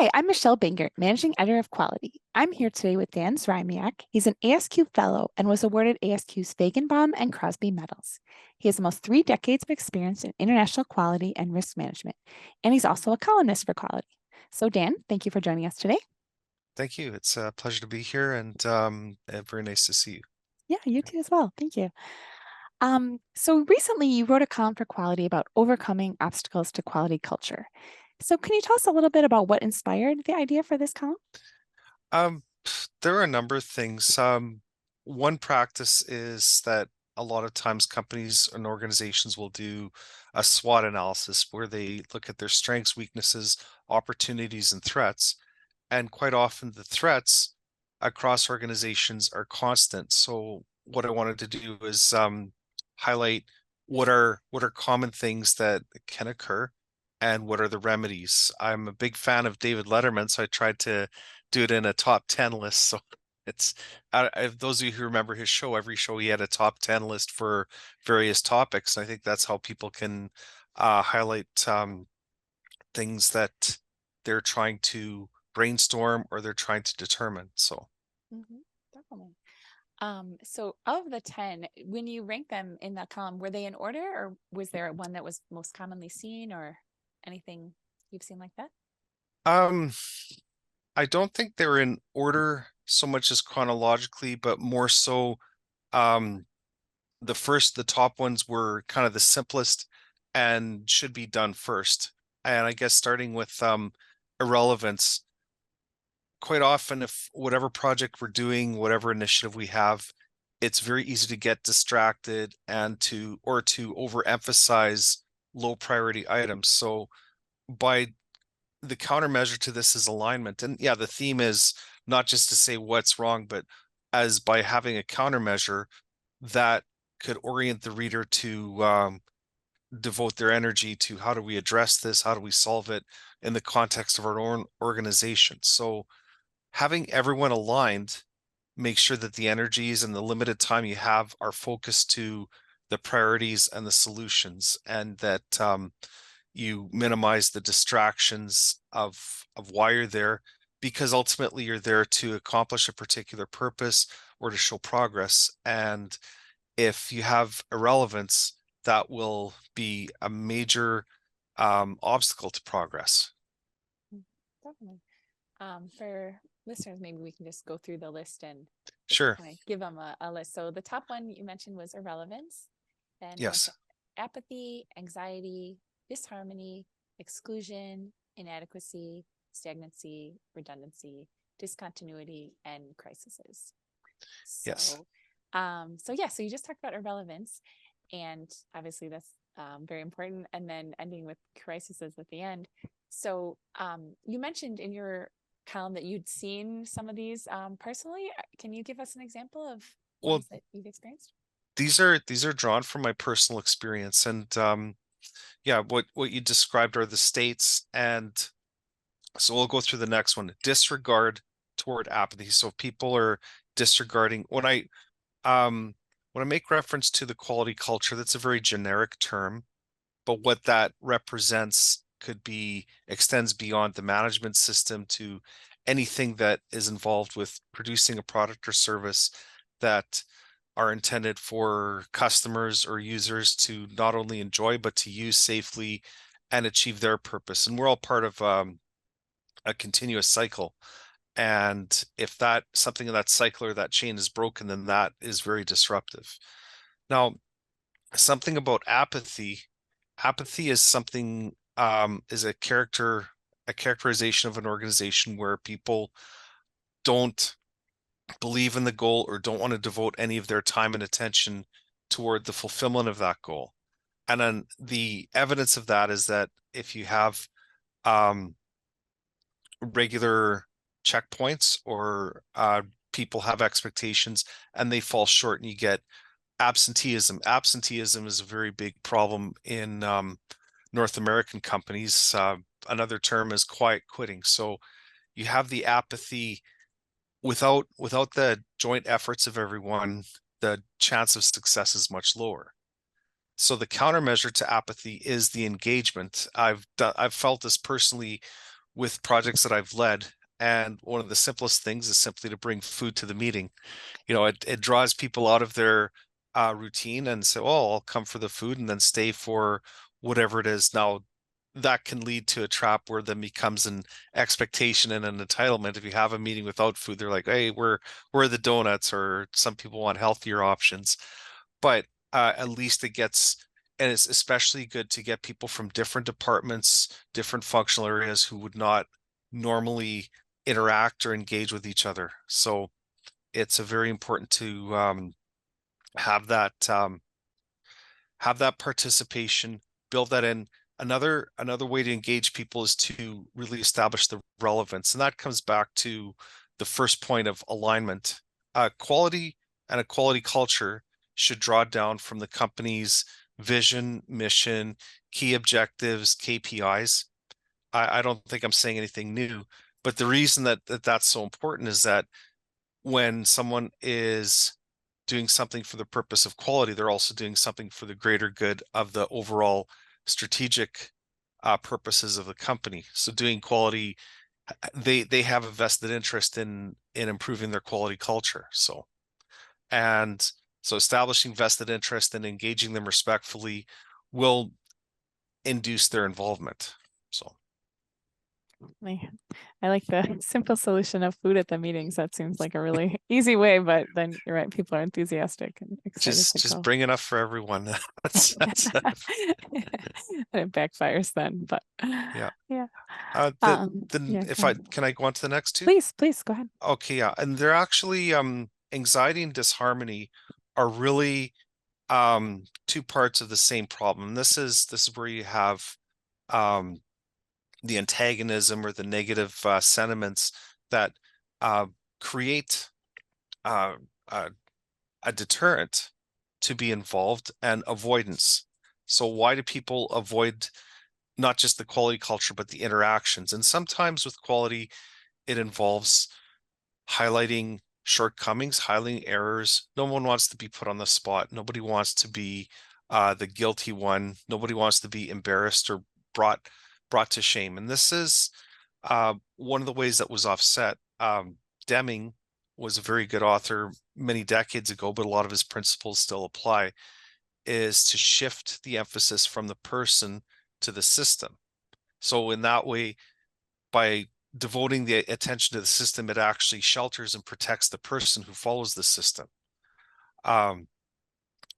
Hi, I'm Michelle Bingert, Managing Editor of Quality. I'm here today with Dan Zrymiak. He's an ASQ Fellow and was awarded ASQ's Feigenbaum and Crosby Medals. He has almost 3 decades of experience in international quality and risk management, and he's also a columnist for Quality. So, Dan, thank you for joining us today. Thank you. It's a pleasure to be here and very nice to see you. Yeah, you too as well. Thank you. So recently you wrote a column for Quality about overcoming obstacles to quality culture. So can you tell us a little bit about what inspired the idea for this column? There are a number of things. One practice is that a lot of times companies and organizations will do a SWOT analysis where they look at their strengths, weaknesses, opportunities, and threats. And quite often the threats across organizations are constant. So what I wanted to do is highlight what are common things that can occur and what are the remedies. I'm a big fan of David Letterman, so I tried to do it in a top 10 list. So it's those of you who remember his show, every show he had a top 10 list for various topics. And I think that's how people can highlight things that they're trying to brainstorm or they're trying to determine. So, Definitely. So of the 10, when you rank them in that column, were they in order or was there one that was most commonly seen or anything you've seen like that? um, I don't think they're in order so much as chronologically, but more so, um, the top ones were kind of the simplest and should be done first. And I guess starting with irrelevance, quite often if whatever project we're doing, whatever initiative we have, it's very easy to get distracted and to overemphasize low priority items. So by the countermeasure to this is alignment. And yeah, the theme is not just to say what's wrong, but as by having a countermeasure that could orient the reader to devote their energy to how do we address this? How do we solve it in the context of our own organization? So having everyone aligned makes sure that the energies and the limited time you have are focused to the priorities and the solutions, and that you minimize the distractions of why you're there, because ultimately you're there to accomplish a particular purpose or to show progress. And if you have irrelevance, that will be a major obstacle to progress. Mm, Definitely. For listeners, maybe we can just go through the list and just Sure. kind of give them a list. So the top one you mentioned was irrelevance. Then we went to Yes. apathy, anxiety, disharmony, exclusion, inadequacy, stagnancy, redundancy, discontinuity, and crises. Yes. So you just talked about irrelevance, and obviously that's very important. And then ending with crises at the end. So you mentioned in your column that you'd seen some of these personally. Can you give us an example of Well, ones that you've experienced? these are drawn from my personal experience, and yeah, what you described are the states, and so we'll go through the next one. Disregard toward apathy. So people are disregarding um when I make reference to the quality culture, that's a very generic term, but what that represents could be extends beyond the management system to anything that is involved with producing a product or service that are intended for customers or users to not only enjoy but to use safely and achieve their purpose. And we're all part of a continuous cycle. And if that something in that cycle or that chain is broken, then that is very disruptive. Now, something about apathy. Apathy is something is a characterization of an organization where people don't believe in the goal or don't want to devote any of their time and attention toward the fulfillment of that goal. And then the evidence of that is that if you have um, regular checkpoints or people have expectations and they fall short and you get absenteeism. Absenteeism is a very big problem in North American companies. Another term is quiet quitting. So you have the apathy without the joint efforts of everyone, the chance of success is much lower. So the countermeasure to apathy is the engagement. I've felt this personally with projects that I've led. And one of the simplest things is simply to bring food to the meeting. It draws people out of their routine and say, oh, I'll come for the food and then stay for whatever it is. Now, that can lead to a trap where then becomes an expectation and an entitlement. If you have a meeting without food, they're like, hey, where are the donuts? Or some people want healthier options. But at least it gets, and it's especially good to get people from different departments, different functional areas who would not normally interact or engage with each other. So it's a very important to have that participation, build that in. Another way to engage people is to really establish the relevance, and that comes back to the first point of alignment. Quality and a quality culture should draw down from the company's vision, mission, key objectives, KPIs. I don't think I'm saying anything new, but the reason that's so important is that when someone is doing something for the purpose of quality, they're also doing something for the greater good of the overall strategic purposes of the company. So doing quality, they have a vested interest in improving their quality culture. And so establishing vested interest and engaging them respectfully will induce their involvement. So I like the simple solution of food at the meetings. That seems like a really easy way, but then you're right, people are enthusiastic and excited to just go. bring enough for everyone. That's And it backfires then, but yeah. yeah. Then Yeah, if go I ahead. can I go on to the next two? Please go ahead. Okay, yeah. And they're actually anxiety and disharmony are really two parts of the same problem. This is where you have um the antagonism or the negative sentiments that uh create uh, uh a deterrent to be involved and avoidance. So why do people avoid not just the quality culture, but the interactions? And sometimes with quality, it involves highlighting shortcomings, highlighting errors. No one wants to be put on the spot. Nobody wants to be the guilty one. Nobody wants to be embarrassed or brought to shame. And this is one of the ways that was offset. Deming was a very good author many decades ago, but a lot of his principles still apply, is to shift the emphasis from the person to the system. So in that way, by devoting the attention to the system, it actually shelters and protects the person who follows the system. Um,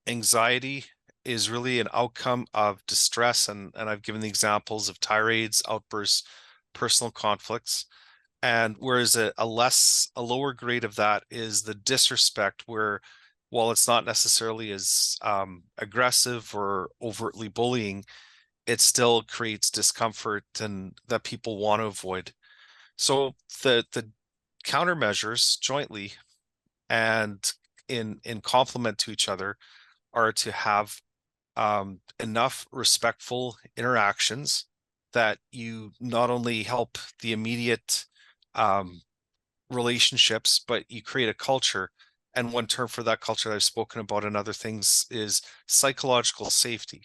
Anxiety is really an outcome of distress, and I've given the examples of tirades, outbursts, personal conflicts. And whereas a lower grade of that is the disrespect, where while it's not necessarily as aggressive or overtly bullying, it still creates discomfort and that people want to avoid. So the countermeasures jointly and in complement to each other are to have enough respectful interactions that you not only help the immediate um, relationships, but you create a culture. And one term for that culture that I've spoken about in other things is psychological safety.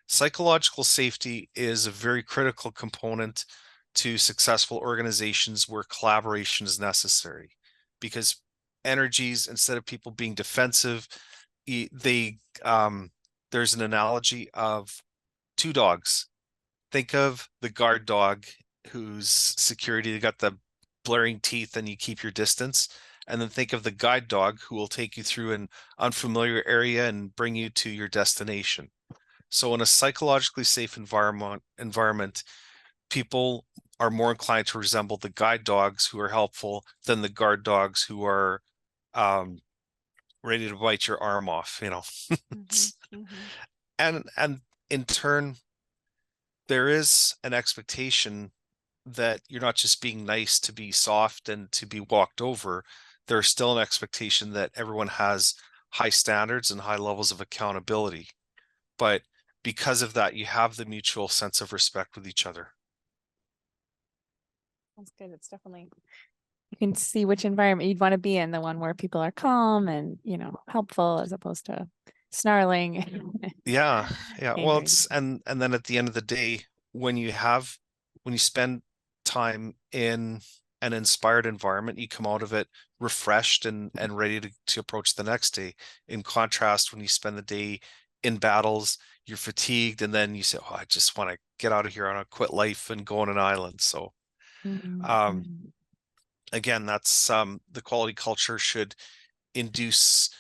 Psychological safety is a very critical component to successful organizations where collaboration is necessary, because energies, instead of people being defensive, they there's an analogy of two dogs. Think of the guard dog who's security, they got the blaring teeth and you keep your distance. And then think of the guide dog who will take you through an unfamiliar area and bring you to your destination. So in a psychologically safe environment, people are more inclined to resemble the guide dogs who are helpful than the guard dogs who are um, ready to bite your arm off. Mm-hmm, mm-hmm. And in turn, there is an expectation that you're not just being nice to be soft and to be walked over. There's still an expectation that everyone has high standards and high levels of accountability. But because of that, you have the mutual sense of respect with each other. That's good. It's definitely, you can see which environment you'd want to be in, the one where people are calm and, helpful as opposed to snarling, Yeah, yeah. Well, angry. it's and then at the end of the day, when you spend time in an inspired environment, you come out of it refreshed and ready to approach the next day. In contrast, when you spend the day in battles, you're fatigued, and then you say, "Oh, I just want to get out of here. I want to quit life and go on an island." So, um, Mhm. again, that's the quality culture should induce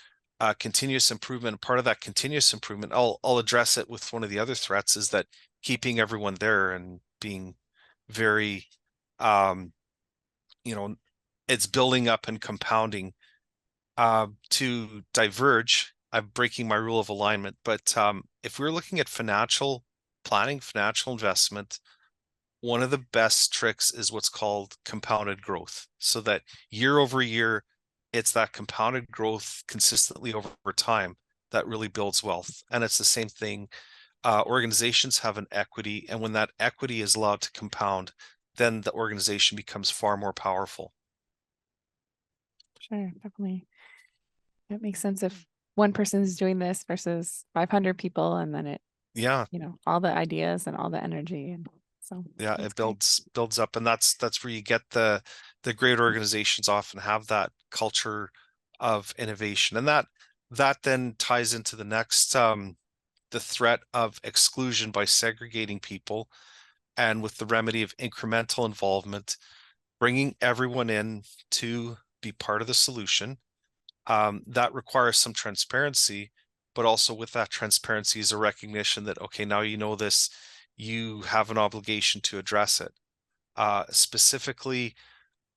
continuous improvement. Part of that continuous improvement, I'll address it with one of the other threats, is that keeping everyone there and being very, um, you know, it's building up and compounding. To diverge, I'm breaking my rule of alignment, but if we're looking at financial planning, financial investment, one of the best tricks is what's called compounded growth. So that year over year, it's that compounded growth consistently over time that really builds wealth. And it's the same thing. Organizations have an equity, and when that equity is allowed to compound, then the organization becomes far more powerful. Sure, definitely. It makes sense if one person is doing this versus 500 people, and then it, Yeah, all the ideas and all the energy. And so yeah, that's it great. builds up, and that's where you get the great organizations often have that culture of innovation, and that then ties into the next the threat of exclusion by segregating people, and with the remedy of incremental involvement, bringing everyone in to be part of the solution. That requires some transparency, but also with that transparency is a recognition that, okay, now you know this, you have an obligation to address it. Specifically,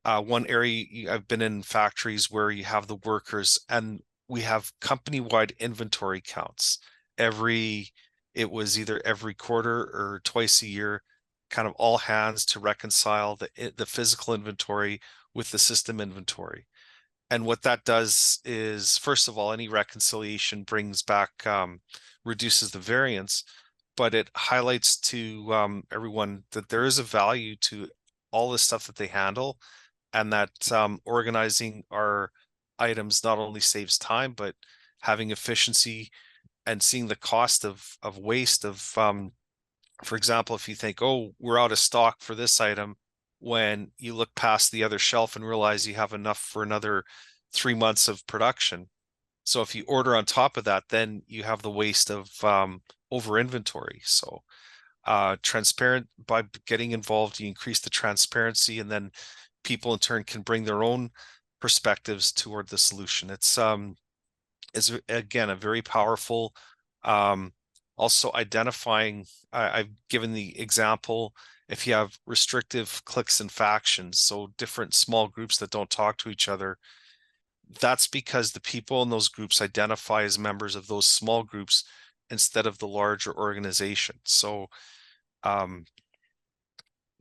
one area I've been in factories where you have the workers, and we have company-wide inventory counts. Every, it was either every quarter or twice a year, kind of all hands to reconcile the physical inventory with the system inventory. And what that does is, first of all, any reconciliation brings back, reduces the variance, but it highlights to everyone that there is a value to all the stuff that they handle, and that organizing our items not only saves time, but having efficiency and seeing the cost of waste of, for example, if you think, oh, we're out of stock for this item, when you look past the other shelf and realize you have enough for another 3 months of production. So if you order on top of that, then you have the waste of over inventory. So transparent, by getting involved, you increase the transparency, and then people in turn can bring their own perspectives toward the solution. It's again a very powerful, um, also identifying, I've given the example, if you have restrictive cliques and factions, so different small groups that don't talk to each other, that's because the people in those groups identify as members of those small groups instead of the larger organization. So um,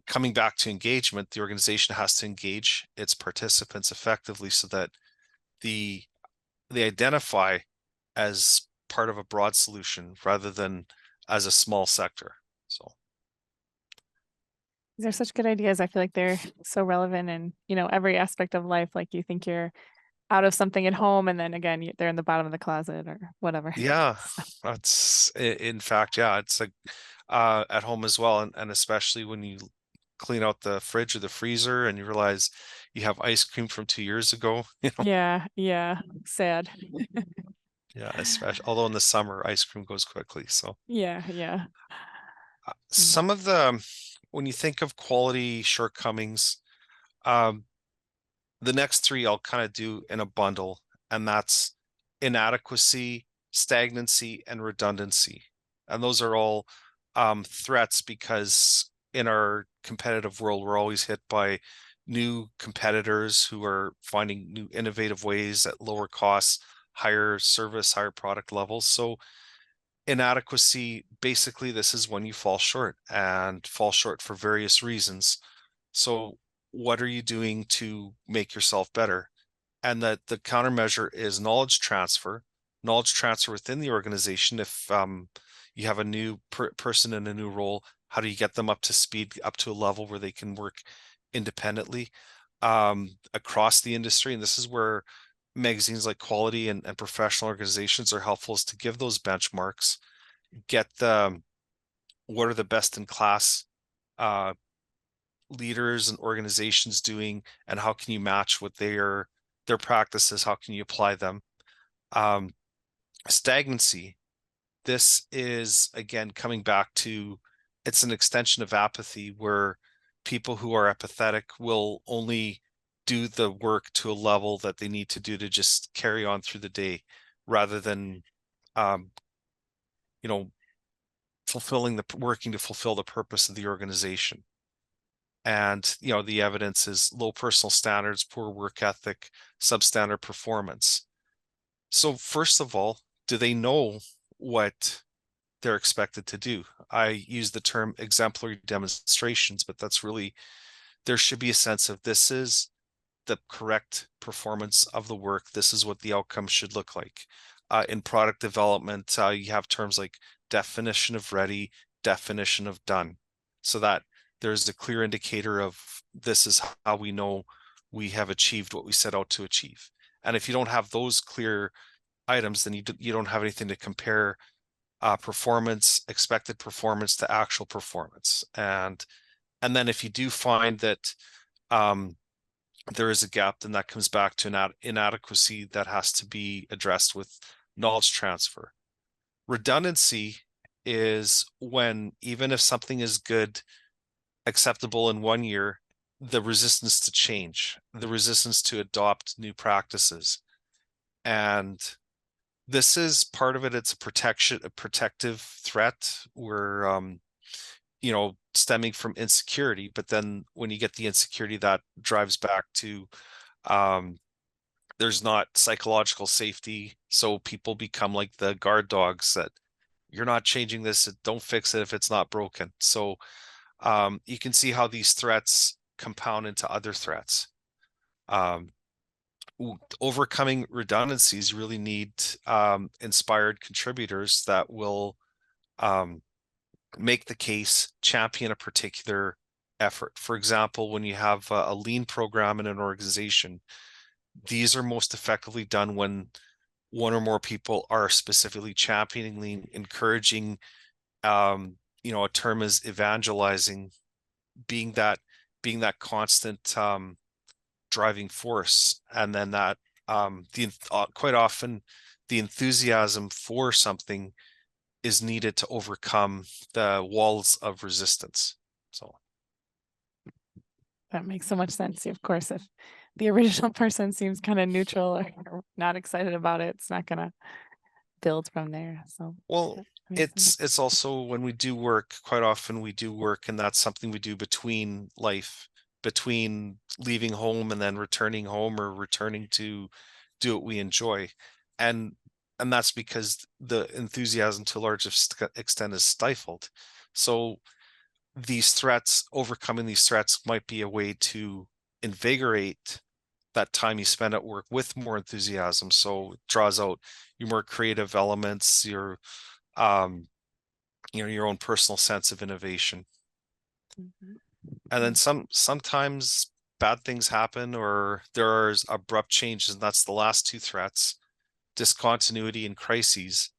coming back to engagement, the organization has to engage its participants effectively so that the they identify as part of a broad solution rather than as a small sector. So These are such good ideas. I feel like they're so relevant in, every aspect of life. Like you think you're out of something at home, and then again, they're in the bottom of the closet or whatever. yeah, So, that's in fact, yeah, it's like at home as well, and especially when you clean out the fridge or the freezer and you realize you have ice cream from 2 years ago, yeah, yeah, sad. yeah, especially although in the summer ice cream goes quickly. So Yeah, yeah. Mm. some of the, when you think of quality shortcomings, um, the next three I'll kind of do in a bundle, and that's inadequacy, stagnancy, and redundancy. And those are all threats, because in our competitive world, we're always hit by new competitors who are finding new innovative ways at lower costs, higher service, higher product levels. So inadequacy, basically, this is when you fall short, and fall short for various reasons. So what are you doing to make yourself better? And that the countermeasure is knowledge transfer within the organization. If you have a new person in a new role, how do you get them up to speed, up to a level where they can work independently across the industry? And this is where magazines like Quality and professional organizations are helpful, is to give those benchmarks, get the what are the best in class uh, leaders and organizations doing, and how can you match what their practices? How can you apply them? Um, Stagnancy. This is again coming back to it's an extension of apathy where people who are apathetic will only do the work to a level that they need to do to just carry on through the day rather than um, you know working to fulfill the purpose of the organization. And the evidence is low personal standards, poor work ethic, substandard performance. So first of all, do they know what they're expected to do? I use the term exemplary demonstrations, but that's really, there should be a sense of this is the correct performance of the work. This is what the outcome should look like. In product development, you have terms like definition of ready, definition of done, so that there's a clear indicator of this is how we know we have achieved what we set out to achieve. And if you don't have those clear items, then you don't have anything to compare expected performance to actual performance. And then if you do find that there is a gap, then that comes back to an inadequacy that has to be addressed with knowledge transfer. Redundancy is when even if something is good, acceptable in 1 year, the resistance to change, the resistance to adopt new practices. And this is part of it. It's a protective threat where stemming from insecurity. But then when you get the insecurity, that drives back to there's not psychological safety. So people become like the guard dogs that you're not changing this, don't fix it if it's not broken. So you can see how these threats compound into other threats. Um, Overcoming redundancies really need inspired contributors that will make the case, champion a particular effort. For example, when you have a lean program in an organization, these are most effectively done when one or more people are specifically championing lean, encouraging, a term is evangelizing, being that constant driving force, and then that quite often the enthusiasm for something is needed to overcome the walls of resistance. So That makes so much sense. Of course, if the original person seems kind of neutral or not excited about it, it's not going to build from there. So well, that makes sense. it's also when we do work, quite often we do work, and that's something we do between between leaving home and then returning home or returning to do what we enjoy. And that's because the enthusiasm to a large extent is stifled. So overcoming these threats might be a way to invigorate that time you spend at work with more enthusiasm. So it draws out your more creative elements, um, your own personal sense of innovation. Mhm. And then sometimes bad things happen or there's abrupt changes, and that's the last two threats, discontinuity and crises.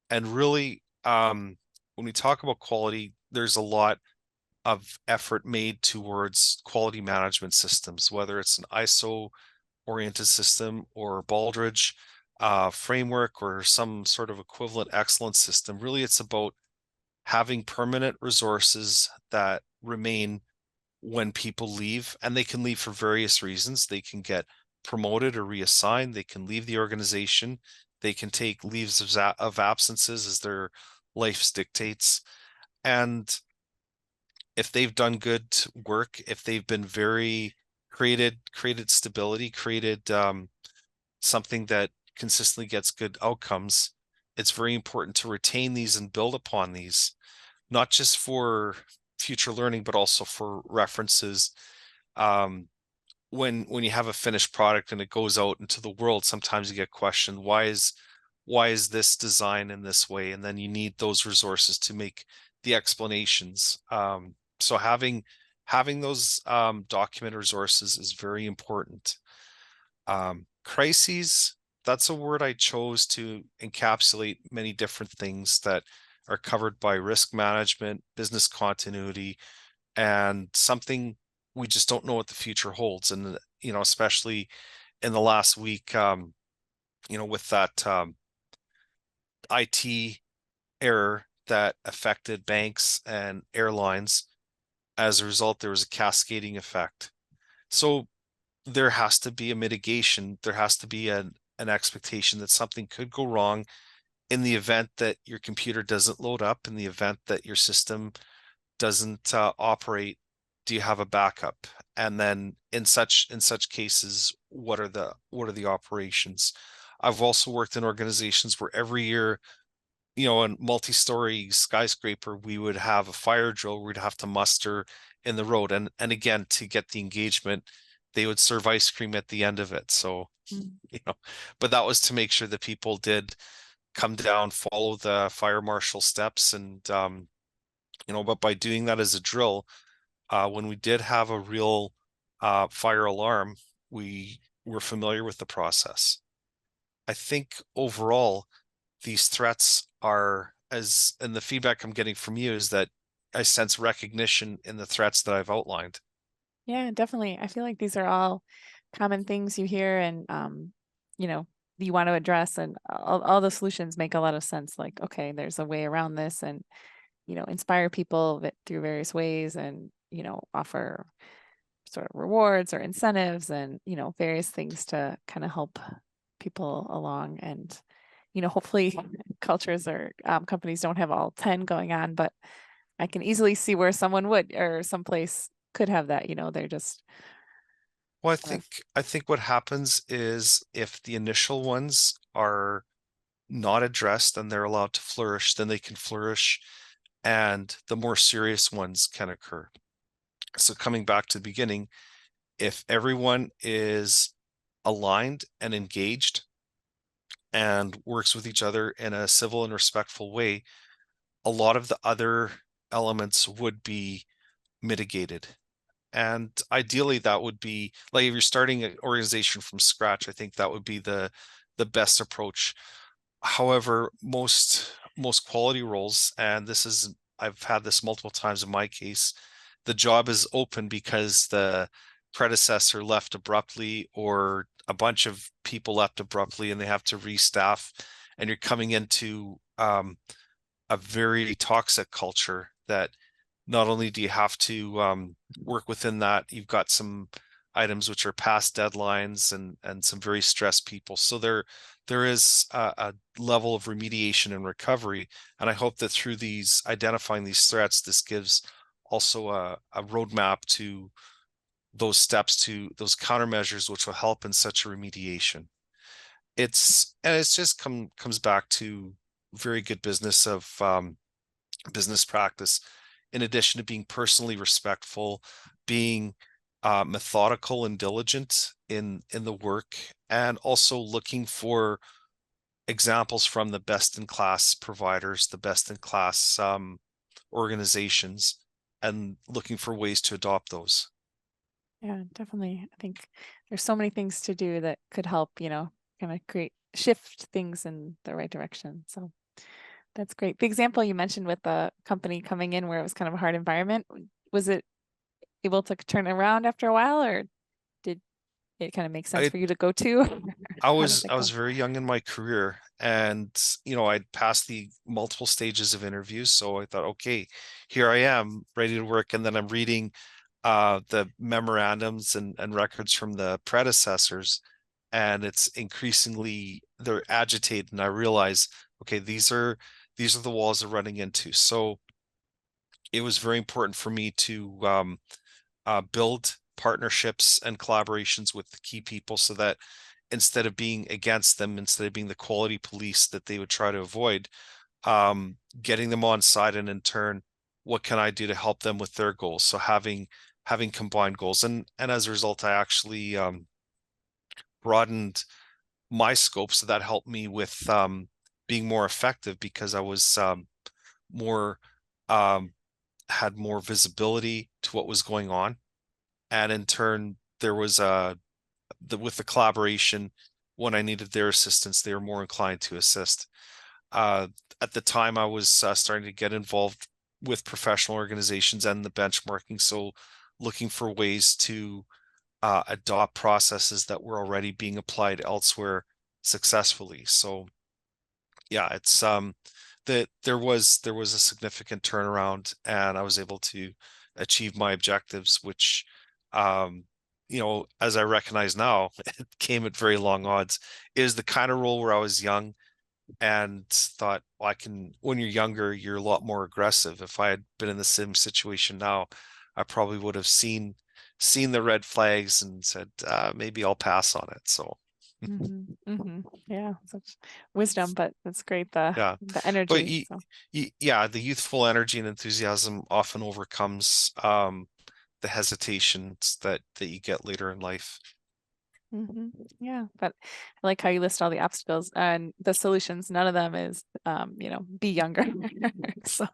And really, when we talk about quality, there's a lot of effort made towards quality management systems, whether it's an ISO oriented system or Baldrige framework or some sort of equivalent excellence system. Really, it's about having permanent resources that remain when people leave, and they can leave for various reasons. They can get promoted or reassigned, they can leave the organization, they can take leaves of absences as their life dictates. And if they've done good work, if they've been very created stability, created something that consistently gets good outcomes, it's very important to retain these and build upon these, not just for future learning, but also for references. Um, when you have a finished product and it goes out into the world, sometimes you get questioned, why is this design in this way? And then you need those resources to make the explanations. So having those document resources is very important. Crises, that's a word I chose to encapsulate many different things that are covered by risk management, business continuity, and something we just don't know what the future holds. And, especially in the last week, with that IT error that affected banks and airlines, as a result, there was a cascading effect. So there has to be a mitigation. There has to be an expectation that something could go wrong in the event that your computer doesn't load up, in the event that your system doesn't operate. Do you have a backup? And then in such cases, what are the operations? I've also worked in organizations where every year, a multi-story skyscraper, we would have a fire drill. We'd have to muster in the road, and again, to get the engagement, they would serve ice cream at the end of it. So, Mm. you know, but that was to make sure that people did come down, follow the fire marshal steps, and but by doing that as a drill, when we did have a real fire alarm, we were familiar with the process. I think overall, these threats are, and the feedback I'm getting from you is that I sense recognition in the threats that I've outlined. Yeah, definitely. I feel like these are all common things you hear and you know, you want to address, and all the solutions make a lot of sense. Like, okay, there's a way around this, and inspire people through various ways, and offer sort of rewards or incentives, and various things to kind of help people along. And hopefully cultures or companies don't have all 10 going on, but I can easily see where someone would, or someplace could have that. They're just Well, I kind think of, I think what happens is if the initial ones are not addressed and they're allowed to flourish, then they can flourish, and the more serious ones can occur. So coming back to the beginning, if everyone is aligned and engaged and works with each other in a civil and respectful way, a lot of the other elements would be mitigated. And ideally, that would be like if you're starting an organization from scratch, I think that would be the best approach. However, most quality roles, and this is I've had this multiple times in my case, the job is open because the predecessor left abruptly or a bunch of people left abruptly and they have to restaff, and you're coming into a very toxic culture that not only do you have to work within that, you've got some items which are past deadlines and some very stressed people. So there is a level of remediation and recovery. And I hope that through these identifying these threats, this gives also a roadmap to those steps, to those countermeasures, which will help in such a remediation. It's just comes back to very good business practice, in addition to being personally respectful, being methodical and diligent in the work, and also looking for examples from the best in class providers, the best in class organizations, and looking for ways to adopt those. yeah, definitely. I think there's so many things to do that could help, kind of shift things in the right direction. So that's great. The example you mentioned with the company coming in where it was kind of a hard environment, was it able to turn around after a while, or did it kind of make sense I for you to go to? I How did was it I was go? very young in my career, and I'd passed the multiple stages of interviews, so I thought, okay, here I am ready to work. And then I'm reading the memorandums and records from the predecessors, and it's increasingly they're agitated, and I realize, okay, these are the walls they're running into. So it was very important for me to build partnerships and collaborations with the key people, so that instead of being against them, instead of being the quality police that they would try to avoid, getting them on side, and in turn, what can I do to help them with their goals? So having combined goals, and as a result, I actually broadened my scope, so that helped me with being more effective, because I was more um, had more visibility to what was going on, and in turn, there was with the collaboration, when I needed their assistance, they were more inclined to assist. Uh, at the time, I was starting to get involved with professional organizations and the benchmarking. So looking for ways to adopt processes that were already being applied elsewhere successfully. So yeah, it's that there was a significant turnaround, and I was able to achieve my objectives, which um, as I recognize now, it came at very long odds. It was the kind of role where I was young and thought, well, I can, when you're younger, you're a lot more aggressive. If I had been in the same situation now, I probably would have seen the red flags and said, maybe I'll pass on it. So Yeah, such wisdom, but it's great the yeah, the but energy. So yeah, the youthful energy and enthusiasm often overcomes the hesitations that you get later in life. yeah, but I like how you list all the obstacles and the solutions. None of them is be younger. So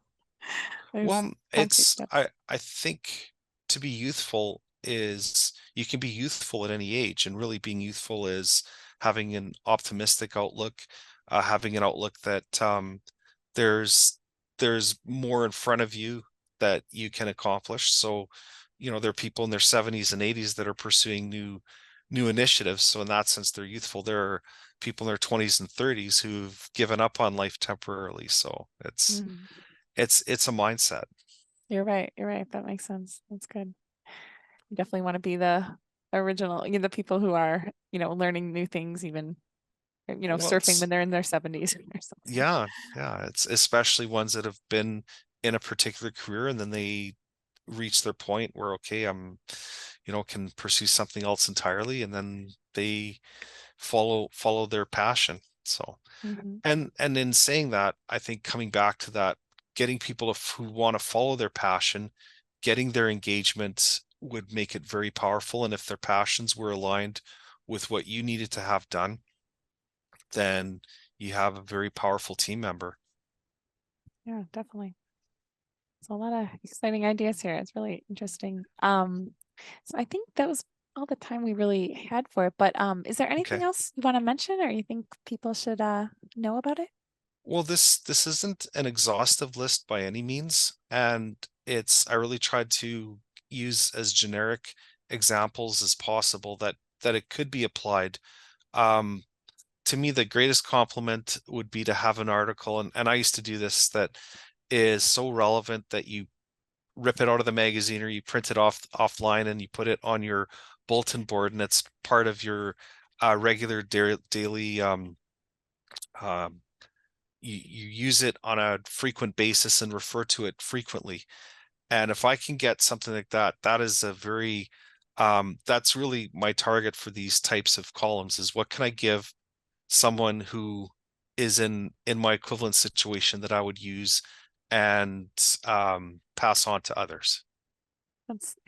there's Well, concrete it's steps. I think to be youthful is you can be youthful at any age, and really being youthful is having an optimistic outlook, having an outlook that there's there's more in front of you that you can accomplish. So, there are people in their 70s and 80s that are pursuing new initiatives. So in that sense, they're youthful. There are people in their 20s and 30s who've given up on life temporarily. So Mhm. it's a mindset. You're right. You're right. That makes sense. That's good. You definitely want to be the original, the people who are, learning new things, even, Well, surfing when it's they're in their 70s or something. yeah, yeah. It's especially ones that have been in a particular career and then they reach their point where, okay, can pursue something else entirely, and then they follow their passion. So, Hmm. and in saying that, I think coming back to that, getting people who want to follow their passion, getting their engagement would make it very powerful. And if their passions were aligned with what you needed to have done, then you have a very powerful team member. Yeah, definitely. So a lot of exciting ideas here. It's really interesting. So I think that was all the time we really had for it. But is there anything Okay. else you want to mention or you think people should know about it? Well, this isn't an exhaustive list by any means, and I really tried to use as generic examples as possible that it could be applied. Um, to me, the greatest compliment would be to have an article, and I used to do this, that is so relevant that you rip it out of the magazine or you print it offline and you put it on your bulletin board, and it's part of your regular daily um, you use it on a frequent basis and refer to it frequently. And if I can get something like that, that is a very that's really my target for these types of columns, is what can I give someone who is in my equivalent situation that I would use and pass on to others.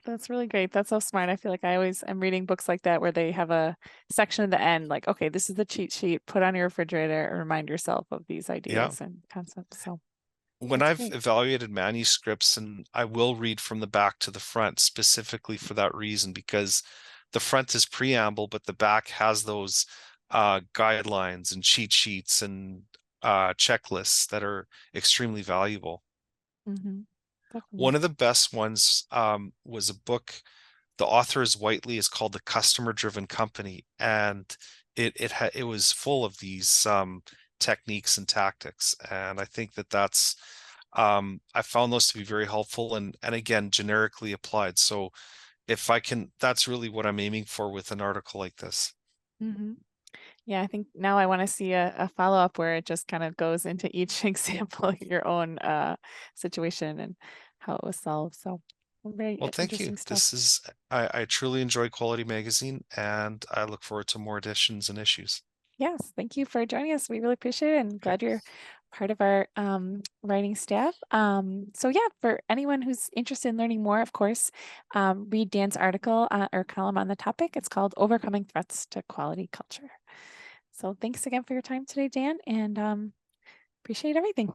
That's really great. That's so smart. I feel like I always am reading books like that where they have a section at the end, like, okay, this is the cheat sheet, put on your refrigerator and remind yourself of these Yeah. ideas and concepts. So When that's I've great. evaluated manuscripts, and I will read from the back to the front specifically for that reason, because the front is preamble, but the back has those guidelines and cheat sheets and checklists that are extremely valuable. Hmm. One Definitely. of the best ones was a book. The author is Whiteley, is called The Customer Driven Company, and it was full of these techniques and tactics, and I think that's I found those to be very helpful, and again, generically applied. So if I can, that's really what I'm aiming for with an article like this. Hmm. Yeah, I think now I want to see a follow-up where it just kind of goes into each example of your own situation and how it was solved. So very Well, thank you. interesting stuff. I truly enjoy Quality Magazine, and I look forward to more editions and issues. Yes, thank you for joining us. We really appreciate it and Okay. glad you're part of our writing staff. So yeah, for anyone who's interested in learning more, of course, read Dan's article or column on the topic. It's called Overcoming Threats to Quality Culture. So thanks again for your time today, Dan, and appreciate everything.